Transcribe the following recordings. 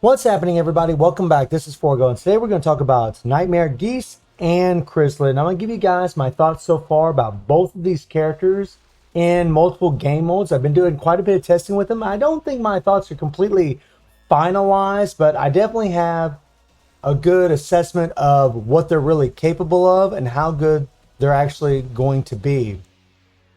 What's happening, everybody? Welcome back. This is Forgo, and today we're going to talk about Nightmare Geese and Krysalid. And I'm going to give you guys my thoughts so far about both of these characters in multiple game modes. I've been doing quite a bit of testing with them. I don't think my thoughts are completely finalized, but I definitely have a good assessment of what they're really capable of and how good they're actually going to be.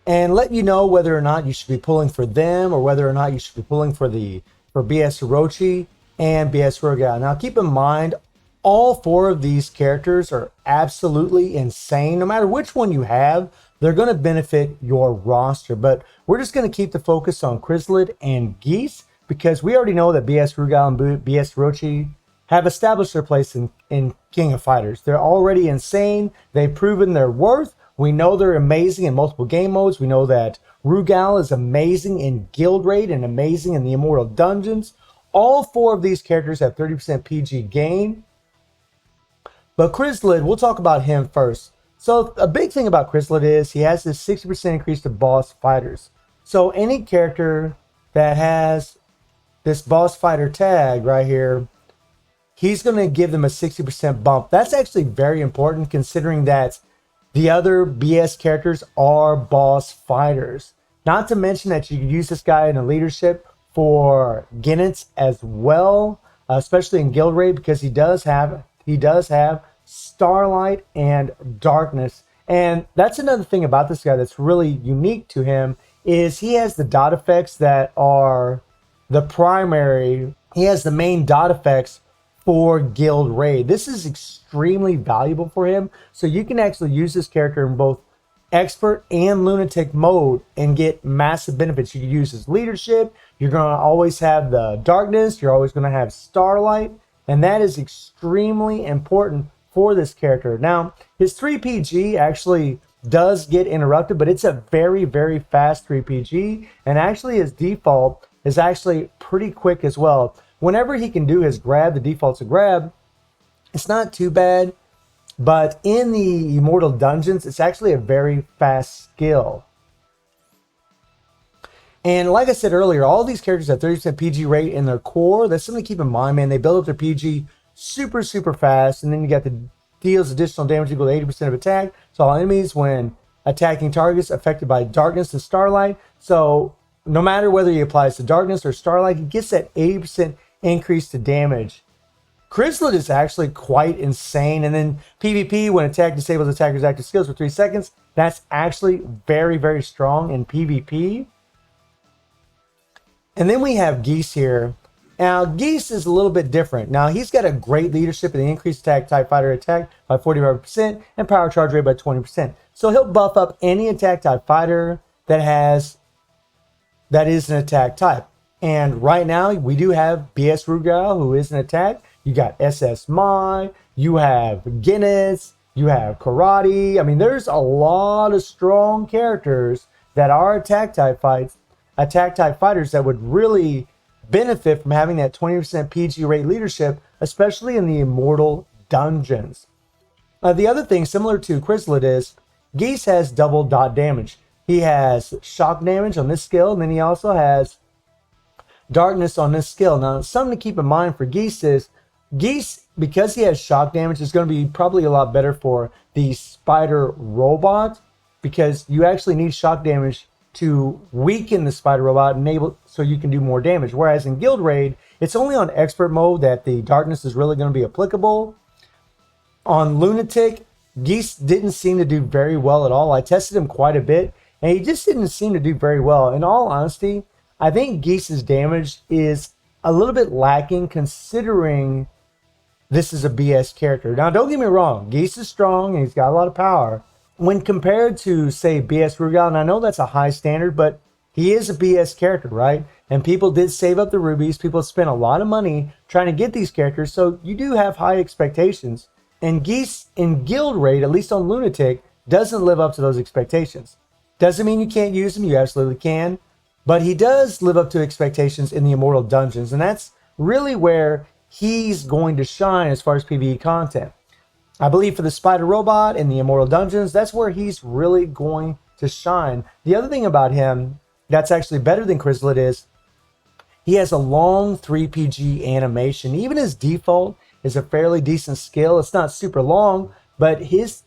And let you know whether or not you should be pulling for them or whether or not you should be pulling for BS Orochi and BS Rugal. Now keep in mind, all four of these characters are absolutely insane. No matter which one you have, they're going to benefit your roster. But we're just going to keep the focus on Chrysalid and Geese because we already know that BS Rugal and BS Orochi have established their place in King of Fighters. They're already insane. They've proven their worth. We know they're amazing in multiple game modes. We know that Rugal is amazing in Guild Raid and amazing in the Immortal Dungeons. All four of these characters have 30% PG gain. But Chrysalid, we'll talk about him first. So a big thing about Chrysalid is he has this 60% increase to boss fighters. So any character that has this boss fighter tag right here, he's going to give them a 60% bump. That's actually very important considering that the other BS characters are boss fighters. Not to mention that you can use this guy in a leadership for Ginnets as well, especially in Guild Raid because he does have Starlight and Darkness. And that's another thing about this guy that's really unique to him is he has the dot effects that are the primary. He has the main dot effects for Guild Raid. This is extremely valuable for him. So you can actually use this character in both Expert and Lunatic mode and get massive benefits. You can use his leadership. You're going to always have the Darkness. You're always going to have Starlight. And that is extremely important for this character. Now, his 3PG actually does get interrupted, but it's a very, very fast 3PG. And actually his default is actually pretty quick as well. Whenever he can do his grab, the default's a grab, it's not too bad. But in the Immortal Dungeons, it's actually a very fast skill. And like I said earlier, all these characters have 30% PG rate in their core. That's something to keep in mind, man. They build up their PG super, super fast. And then you got the deals additional damage equal to 80% of attack. So all enemies when attacking targets affected by Darkness and Starlight. So no matter whether he applies to Darkness or Starlight, he gets that 80% increase to damage. Chrysalid is actually quite insane. And then PvP, when attack disables attacker's active skills for 3 seconds, that's actually very, very strong in PvP. And then we have Geese here. Now, Geese is a little bit different. Now, he's got a great leadership and increased attack type fighter attack by 45% and power charge rate by 20%. So he'll buff up any attack type fighter that is an attack type. And right now, we do have BS Rugal, who is an attack. You got SS Mai, you have Guinness, you have Karate. I mean, there's a lot of strong characters that are attack type fighters that would really benefit from having that 20% PG rate leadership, especially in the Immortal Dungeons. The other thing, similar to Chrysalid, is Geese has double dot damage. He has shock damage on this skill, and then he also has Darkness on this skill. Now, something to keep in mind for Geese is Geese, because he has shock damage, is going to be probably a lot better for the spider robot because you actually need shock damage to weaken the spider robot and enable so you can do more damage. Whereas in Guild Raid, it's only on expert mode that the Darkness is really going to be applicable. On Lunatic, Geese didn't seem to do very well at all. I tested him quite a bit and he just didn't seem to do very well. In all honesty, I think Geese's damage is a little bit lacking considering this is a BS character. Now, don't get me wrong. Geese is strong and he's got a lot of power. When compared to, say, BS Rugal, and I know that's a high standard, but he is a BS character, right? And people did save up the rubies. People spent a lot of money trying to get these characters, so you do have high expectations. And Geese in Guild Raid, at least on Lunatic, doesn't live up to those expectations. Doesn't mean you can't use him. You absolutely can. But he does live up to expectations in the Immortal Dungeons, and that's really where he's going to shine as far as PvE content. I believe for the spider robot in the Immortal Dungeons, that's where he's really going to shine. The other thing about him that's actually better than Chrysalid is He has a long 3PG animation. Even his default is a fairly decent skill. It's not super long, but his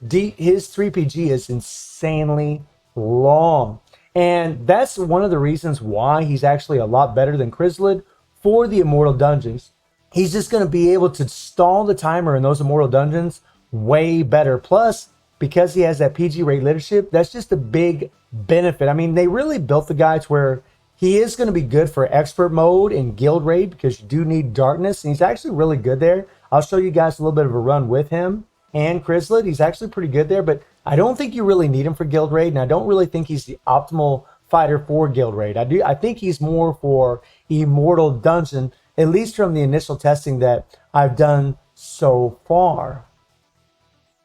3PG is insanely long. And that's one of the reasons why he's actually a lot better than Krysalid for the Immortal dungeons. He's just going to be able to stall the timer in those Immortal dungeons way better. Plus, because he has that PG rate leadership, that's just a big benefit. I mean, they really built the guy to where he is going to be good for expert mode and guild raid because you do need darkness. And he's actually really good there. I'll show you guys a little bit of a run with him and Chrysalid. He's actually pretty good there, but I don't think you really need him for guild raid. And I don't really think he's the optimal fighter for guild raid. I think he's more for Immortal dungeon, at least from the initial testing that I've done so far.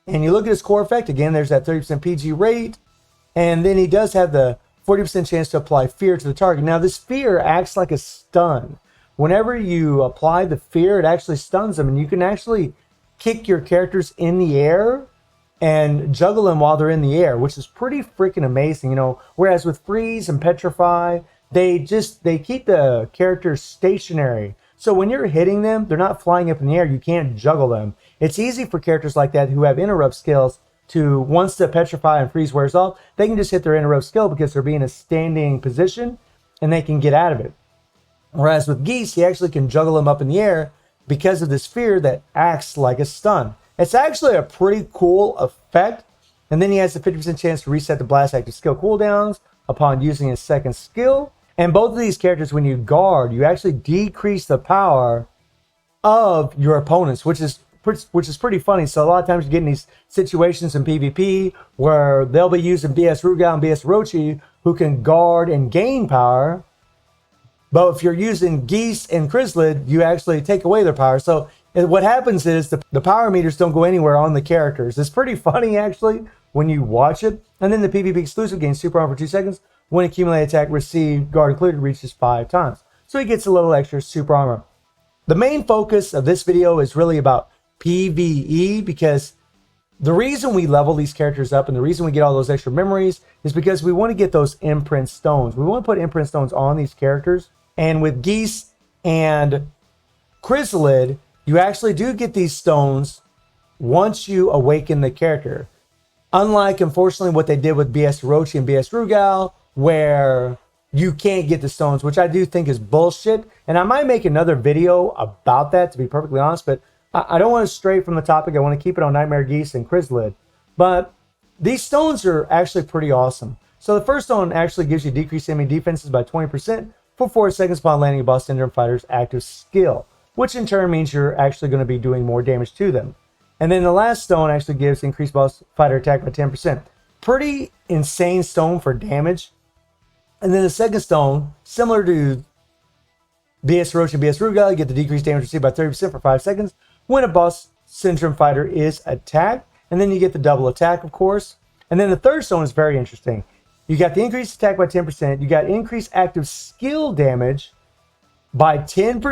And you look at his core effect, again, there's that 30% PG rate. And then he does have the 40% chance to apply fear to the target. Now, this fear acts like a stun. Whenever you apply the fear, it actually stuns them. And you can actually kick your characters in the air and juggle them while they're in the air, which is pretty freaking amazing. You know, whereas with freeze and petrify, they keep the characters stationary. So when you're hitting them, they're not flying up in the air. You can't juggle them. It's easy for characters like that who have interrupt skills to, once the petrify and freeze wears off, they can just hit their interrupt skill because they're in a standing position and they can get out of it. Whereas with Geese, he actually can juggle them up in the air because of this fear that acts like a stun. It's actually a pretty cool effect. And then he has a 50% chance to reset the blast active skill cooldowns upon using his second skill. And both of these characters, when you guard, you actually decrease the power of your opponents, which is pretty funny. So a lot of times you get in these situations in PvP where they'll be using BS Rugal and BS Orochi, who can guard and gain power. But if you're using Geese and Krysalid, you actually take away their power. So what happens is the power meters don't go anywhere on the characters. It's pretty funny, actually, when you watch it. And then the PvP exclusive gains super armor for 2 seconds. When accumulated attack received, guard included, reaches 5 times. So he gets a little extra super armor. The main focus of this video is really about PvE, because the reason we level these characters up and the reason we get all those extra memories is because we want to get those imprint stones. We want to put imprint stones on these characters. And with Geese and Krysalid, you actually do get these stones once you awaken the character. Unlike, unfortunately, what they did with BS Orochi and BS Rugal, where you can't get the stones, which I do think is bullshit. And I might make another video about that, to be perfectly honest, but I don't want to stray from the topic. I want to keep it on Nightmare Geese and Krysalid. But these stones are actually pretty awesome. So the first stone actually gives you decreased enemy defenses by 20% for 4 seconds upon landing a boss syndrome fighter's active skill, which in turn means you're actually going to be doing more damage to them. And then the last stone actually gives increased boss fighter attack by 10%. Pretty insane stone for damage. And then the second stone, similar to BS Roach and BS Rugal, you get the decreased damage received by 30% for 5 seconds when a boss syndrome fighter is attacked. And then you get the double attack, of course. And then the third stone is very interesting. You got the increased attack by 10%. You got increased active skill damage by 10.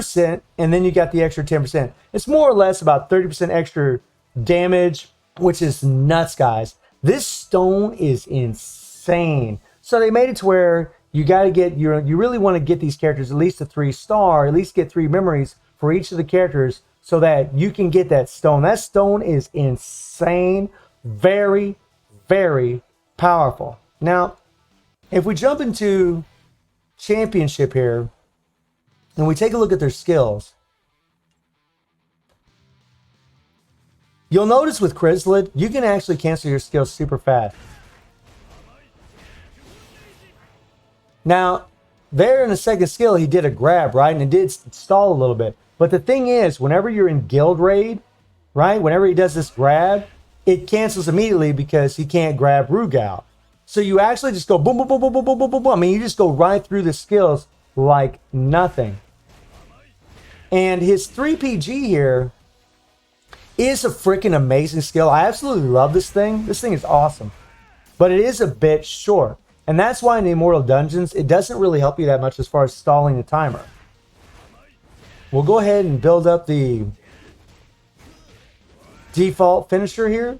And then you got the extra 10%. It's more or less about 30% extra damage, which is nuts, guys. This stone is insane. So they made it to where you got to get you really want to get these characters at least a 3-star, at least get 3 memories for each of the characters so that you can get that stone. That stone is insane. Very, very powerful. Now, if we jump into championship here and we take a look at their skills, you'll notice with Chrysalid, you can actually cancel your skills super fast. Now, there in the second skill, he did a grab, right? And it did stall a little bit. But the thing is, whenever you're in guild raid, right? Whenever he does this grab, it cancels immediately because he can't grab Rugal. So you actually just go boom, boom, boom, boom, boom, boom, boom, boom, boom. I mean, you just go right through the skills like nothing. And his 3PG here is a freaking amazing skill. I absolutely love this thing. This thing is awesome. But it is a bit short. And that's why in the Immortal Dungeons, it doesn't really help you that much as far as stalling the timer. We'll go ahead and build up the default finisher here.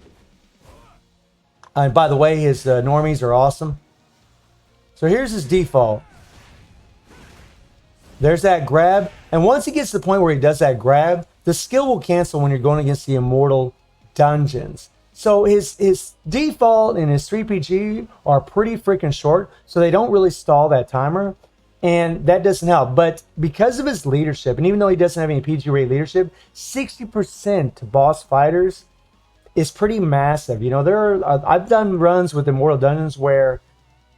And by the way, his normies are awesome. So here's his default. There's that grab. And once he gets to the point where he does that grab, the skill will cancel when you're going against the Immortal dungeons. So his default and his 3PG are pretty freaking short, so they don't really stall that timer. And that doesn't help. But because of his leadership, and even though he doesn't have any PG rate leadership, 60% to boss fighters is pretty massive. You know, I've done runs with Immortal Dungeons where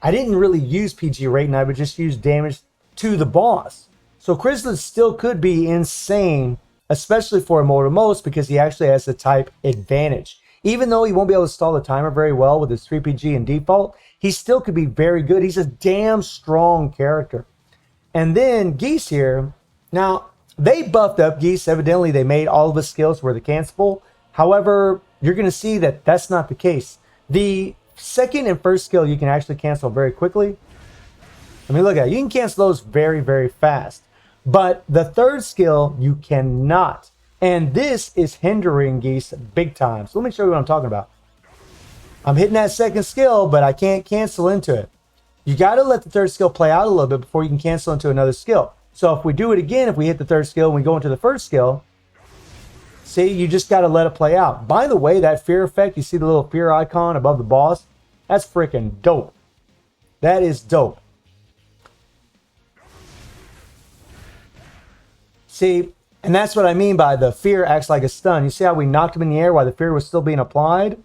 I didn't really use PG rate and I would just use damage to the boss. So Chrysalid still could be insane, especially for Immortal Most, because he actually has the type advantage. Even though he won't be able to stall the timer very well with his 3PG and default, he still could be very good. He's a damn strong character. And then Geese here, now they buffed up Geese. Evidently, they made all of his skills were the cancelable. However, you're going to see that that's not the case. The second and first skill you can actually cancel very quickly. I mean, look at it. You can cancel those very, very fast. But the third skill, you cannot. And this is hindering Geese big time. So let me show you what I'm talking about. I'm hitting that second skill, but I can't cancel into it. You got to let the third skill play out a little bit before you can cancel into another skill. So if we do it again, if we hit the third skill and we go into the first skill, see, you just got to let it play out. By the way, that fear effect, you see the little fear icon above the boss? That's freaking dope. That is dope. See, and that's what I mean by the fear acts like a stun. You see how we knocked him in the air while the fear was still being applied?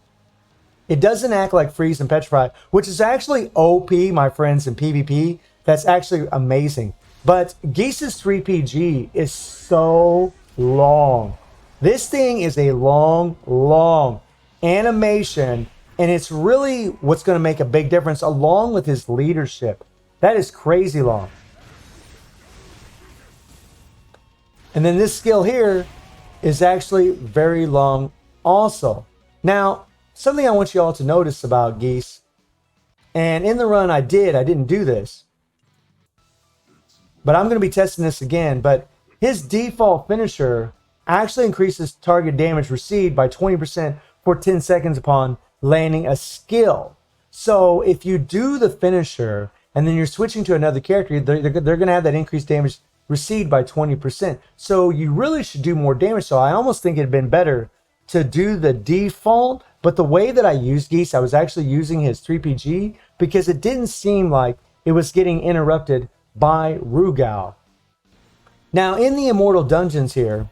It doesn't act like freeze and petrify, which is actually OP, my friends, in PvP. That's actually amazing. But Geese's 3PG is so long. This thing is a long animation, and it's really what's going to make a big difference along with his leadership. That is crazy long. And then this skill here is actually very long also. Now, something I want you all to notice about Geese, and in the run I didn't do this, but I'm going to be testing this again, but his default finisher actually increases target damage received by 20% for 10 seconds upon landing a skill. So if you do the finisher and then you're switching to another character, they're going to have that increased damage received by 20%. So you really should do more damage. So I almost think it'd been better to do the default, but the way that I used Geese, I was actually using his 3PG because it didn't seem like it was getting interrupted by Rugal. Now in the Immortal Dungeons here,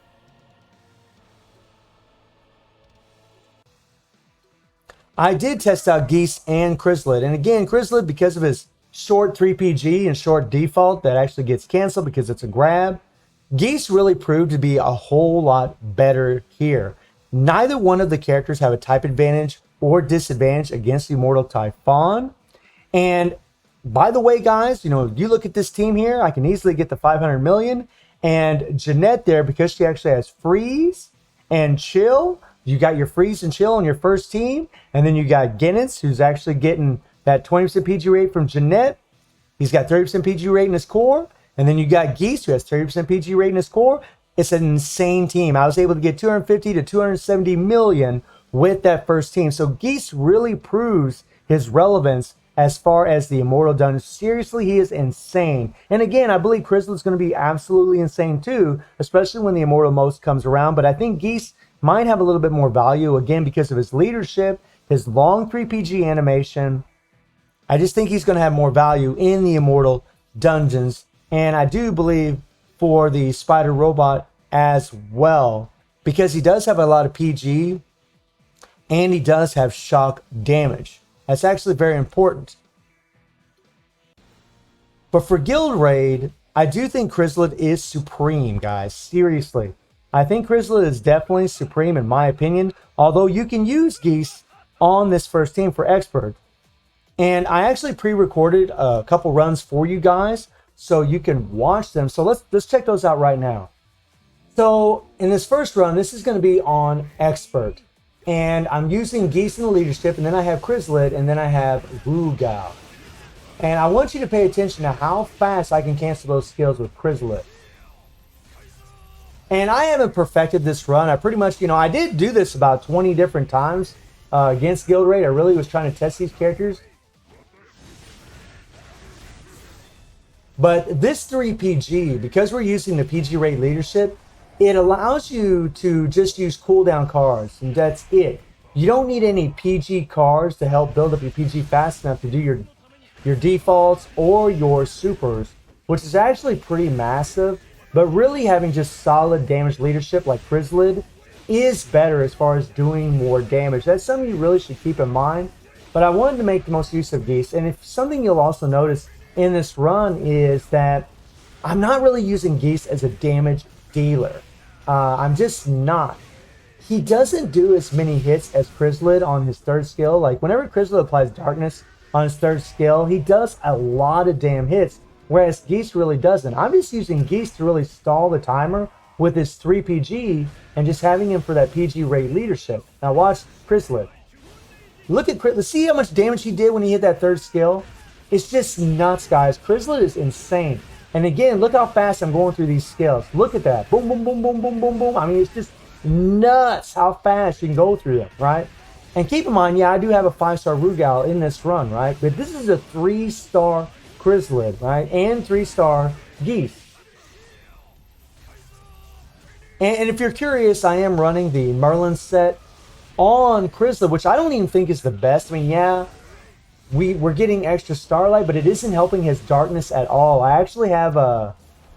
I did test out Geese and Krysalid. And again, Krysalid, because of his short 3PG and short default, that actually gets canceled because it's a grab. Geese really proved to be a whole lot better here. Neither one of the characters have a type advantage or disadvantage against the Immortal Typhon. And by the way, guys, you know, you look at this team here, I can easily get the 500 million. And Jeanette there, because she actually has freeze and chill, you got your freeze and chill on your first team. And then you got Guinness, who's actually getting that 20% PG rate from Jeanette. He's got 30% PG rate in his core. And then you got Geese, who has 30% PG rate in his core. It's an insane team. I was able to get 250 to 270 million with that first team. So Geese really proves his relevance as far as the Immortal Dungeon. Seriously, he is insane. And again, I believe Chrysalid is going to be absolutely insane too, especially when the Immortal Most comes around. But I think Geese might have a little bit more value, again, because of his leadership, his long 3PG animation. I just think he's going to have more value in the Immortal Dungeons. And I do believe for the Spider Robot as well, because he does have a lot of PG and he does have shock damage. That's actually very important. But for Guild Raid, I do think Chrysalid is supreme, guys. Seriously. I think Chrysalid is definitely supreme in my opinion, although you can use Geese on this first team for expert. And I actually pre-recorded a couple runs for you guys so you can watch them. So let's check those out right now. So in this first run, this is going to be on expert. And I'm using Geese in the leadership, and then I have Chrysalid, and then I have Rugal. And I want you to pay attention to how fast I can cancel those skills with Chrysalid. And I haven't perfected this run. I pretty much, I did do this about 20 different times against Guild Raid. I really was trying to test these characters. But this 3 PG, because we're using the PG rate leadership, it allows you to just use cooldown cards, and that's it. You don't need any PG cards to help build up your PG fast enough to do your defaults or your supers, which is actually pretty massive. But really having just solid damage leadership like Chrysalid is better as far as doing more damage. That's something you really should keep in mind. But I wanted to make the most use of Geese. And if something you'll also notice in this run is that I'm not really using Geese as a damage dealer. I'm just not. He doesn't do as many hits as Chrysalid on his third skill. Like whenever Chrysalid applies darkness on his third skill, he does a lot of damn hits, whereas Geese really doesn't. I'm just using Geese to really stall the timer with his 3 PG and just having him for that PG rate leadership. Now watch Chrysalid. Look at Chrysalid. See how much damage he did when he hit that third skill? It's just nuts, guys. Chrysalid is insane. And again, look how fast I'm going through these skills. Look at that. Boom, boom, boom, boom, boom, boom, boom. I mean, it's just nuts how fast you can go through them, right? And keep in mind, yeah, I do have a 5-star Rugal in this run, right? But this is a 3-star Chrysalid, right? And 3-star Geese. And if you're curious, I am running the Merlin set on Chrysalid, which I don't even think is the best. I mean, yeah, we're getting extra starlight, but it isn't helping his darkness at all. I actually have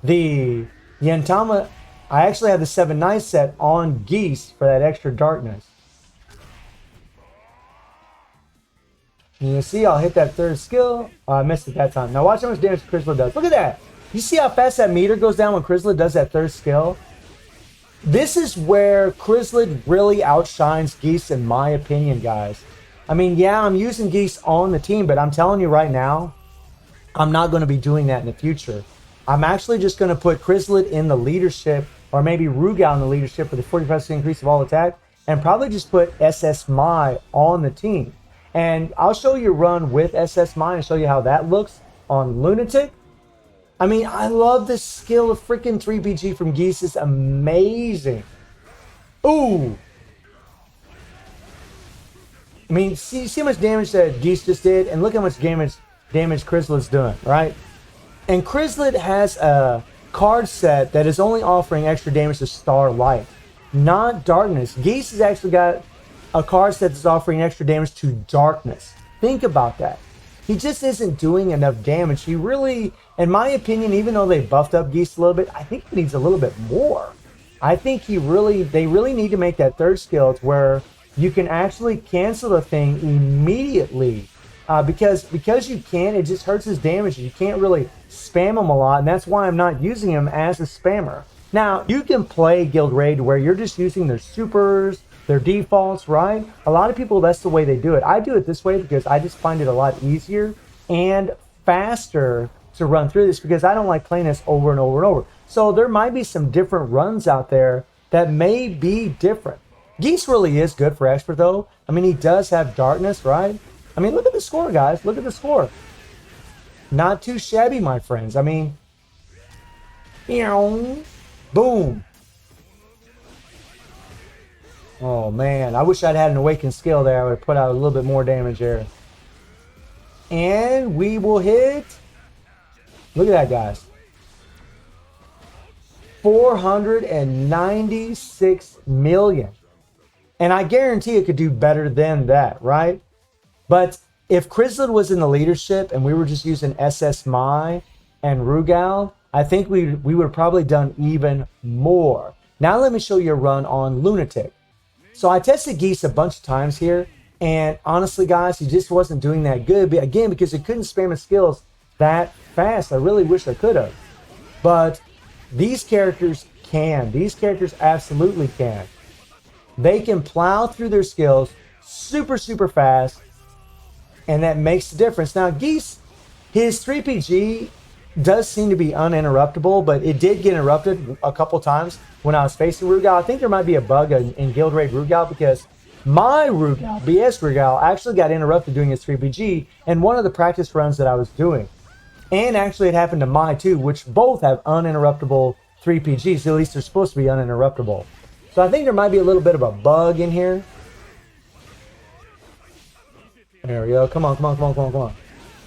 the Yantama. I actually have the 7 Night set on Geese for that extra darkness. And you see, I'll hit that third skill. Oh, I missed it that time. Now watch how much damage Chrysalid does. Look at that. You see how fast that meter goes down when Chrysalid does that third skill? This is where Chrysalid really outshines Geese in my opinion, guys. I mean, yeah, I'm using Geese on the team, but I'm telling you right now, I'm not going to be doing that in the future. I'm actually just going to put Chrysalid in the leadership, or maybe Rugal in the leadership for the 45% increase of all attack, and probably just put SS Mai on the team. And I'll show you a run with SS Mai and show you how that looks on Lunatic. I mean, I love this skill of freaking 3PG from Geese. It's amazing. Ooh. I mean, see how much damage that Geese just did? And look how much damage Chrysalid's doing, right? And Chrysalid has a card set that is only offering extra damage to Starlight, not Darkness. Geese has actually got a card set that's offering extra damage to Darkness. Think about that. He just isn't doing enough damage. He really, in my opinion, even though they buffed up Geese a little bit, I think he needs a little bit more. I think they really need to make that third skill to where you can actually cancel the thing immediately. Because you can, it just hurts his damage. You can't really spam him a lot, and that's why I'm not using him as a spammer. Now, you can play Guild Raid where you're just using their supers, their defaults, right? A lot of people, that's the way they do it. I do it this way because I just find it a lot easier and faster to run through this because I don't like playing this over and over and over. So there might be some different runs out there that may be different. Geese really is good for Expert though. I mean, he does have darkness, right? I mean, look at the score, guys. Look at the score. Not too shabby, my friends. I mean, boom. Oh, man. I wish I'd had an awakened skill there. I would have put out a little bit more damage there. And we will hit... Look at that, guys. 496 million. And I guarantee it could do better than that, right? But if Chrysalid was in the leadership and we were just using SS Mai and Rugal, I think we would have probably done even more. Now let me show you a run on Lunatic. So I tested Geese a bunch of times here, and honestly, guys, he just wasn't doing that good. But again, because he couldn't spam his skills that fast. I really wish I could have. But these characters can. These characters absolutely can. They can plow through their skills super, super fast, and that makes the difference. Now, Geese, his 3PG does seem to be uninterruptible, but it did get interrupted a couple times when I was facing Rugal. I think there might be a bug in Guild Raid Rugal because my Rugal, BS Rugal, actually got interrupted doing his 3PG in one of the practice runs that I was doing. And actually it happened to Mai too, which both have uninterruptible 3PGs. At least they're supposed to be uninterruptible. So I think there might be a little bit of a bug in here. There we go. Come on, come on, come on, come on, come on.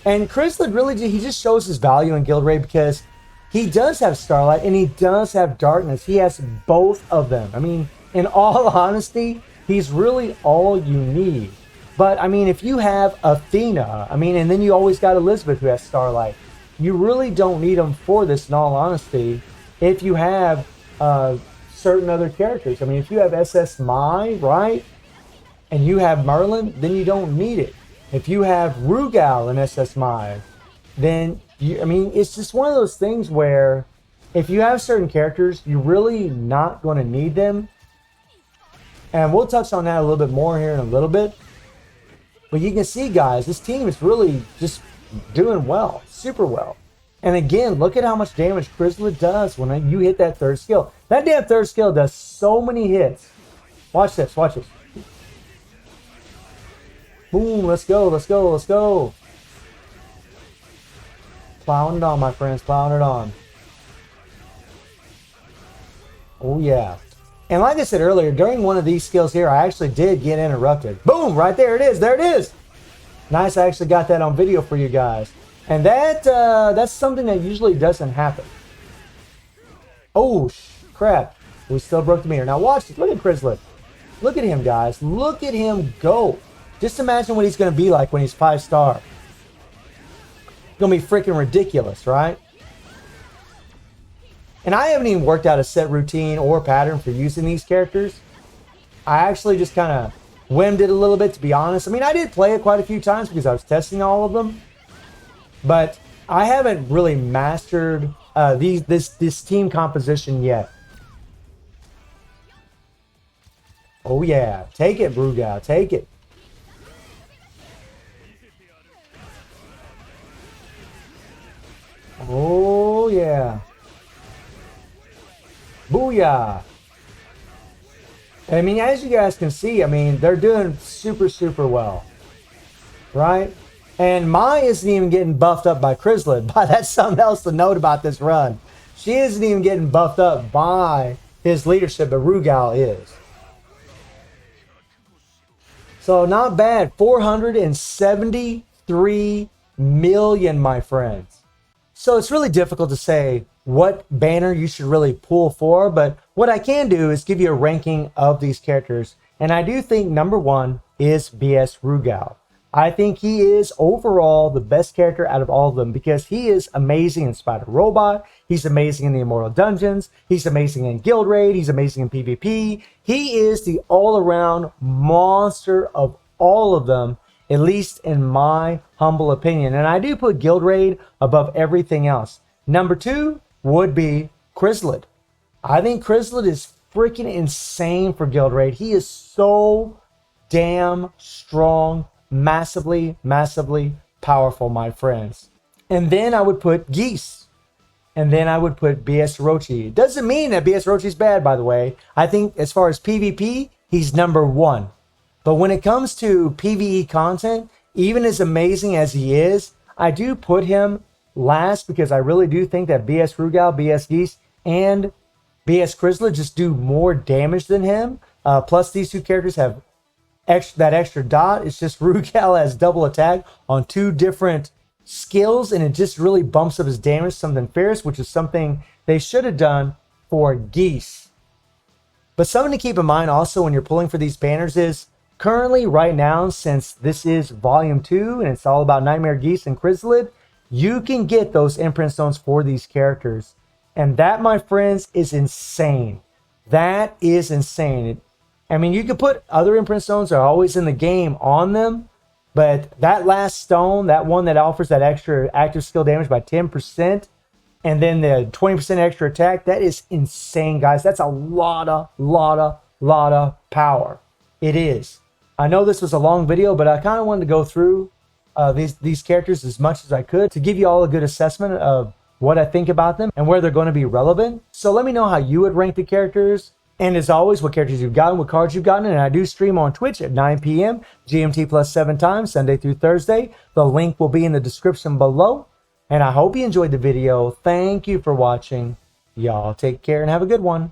And Chrysalid really, he just shows his value in Guild Raid because he does have Starlight and he does have Darkness. He has both of them. I mean, in all honesty, he's really all you need. But, I mean, if you have Athena, I mean, and then you always got Elizabeth who has Starlight, you really don't need them for this, in all honesty, if you have certain other characters. I mean, if you have SS Mai, right, and you have Merlin, then you don't need it. If you have Rugal and SS Mai, then, I mean, it's just one of those things where if you have certain characters, you're really not going to need them. And we'll touch on that a little bit more here in a little bit. But you can see, guys, this team is really just doing well, super well. And again, look at how much damage Chrysalid does when you hit that third skill. That damn third skill does so many hits. Watch this, watch this. Boom, let's go, let's go, let's go. Plowing it on, my friends, plowing it on. Oh, yeah. And like I said earlier, during one of these skills here, I actually did get interrupted. Boom, right there it is, there it is. Nice, I actually got that on video for you guys. And that's something that usually doesn't happen. Oh, crap. We still broke the meter. Now watch this, look at Chrysalid. Look at him, guys, look at him go. Just imagine what he's going to be like when he's 5-star. Going to be freaking ridiculous, right? And I haven't even worked out a set routine or pattern for using these characters. I actually just kind of whimmed it a little bit, to be honest. I mean, I did play it quite a few times because I was testing all of them. But I haven't really mastered this team composition yet. Oh yeah, take it, Brugal, take it. Oh yeah. Booyah. I mean, as you guys can see, I mean, they're doing super, super well. Right? And Mai isn't even getting buffed up by Chrysalid. But that's something else to note about this run. She isn't even getting buffed up by his leadership, but Rugal is. So not bad. 473 million, my friends. So it's really difficult to say what banner you should really pull for, but what I can do is give you a ranking of these characters. And I do think number one is BS Rugal. I think he is overall the best character out of all of them because he is amazing in Spider Robot. He's amazing in the Immortal Dungeons. He's amazing in Guild Raid. He's amazing in PvP. He is the all-around monster of all of them, at least in my humble opinion. And I do put Guild Raid above everything else. Number two would be Chrysalid. I think Chrysalid is freaking insane for Guild Raid. He is so damn strong, massively, massively powerful, my friends. And then I would put Geese. And then I would put BS Rochi. It doesn't mean that BS Rochi's bad, by the way. I think as far as PvP, he's number one. But when it comes to PvE content, even as amazing as he is, I do put him last because I really do think that BS Rugal, BS Geese, and BS Kryzalid just do more damage than him. Plus, these two characters have that extra dot. It's just Rugal has double attack on two different skills, and it just really bumps up his damage, something fierce, which is something they should have done for Geese. But something to keep in mind also when you're pulling for these banners is currently, right now, since this is volume 2 and it's all about Nightmare Geese and Krysalid, you can get those imprint stones for these characters. And that, my friends, is insane. That is insane. I mean, you could put other imprint stones that are always in the game on them, but that last stone, that one that offers that extra active skill damage by 10%, and then the 20% extra attack, that is insane, guys. That's a lot of power. It is. I know this was a long video, but I kind of wanted to go through these characters as much as I could to give you all a good assessment of what I think about them and where they're going to be relevant. So let me know how you would rank the characters. And as always, what characters you've gotten, what cards you've gotten. And I do stream on Twitch at 9 p.m. GMT plus 7 times, Sunday through Thursday. The link will be in the description below. And I hope you enjoyed the video. Thank you for watching. Y'all take care and have a good one.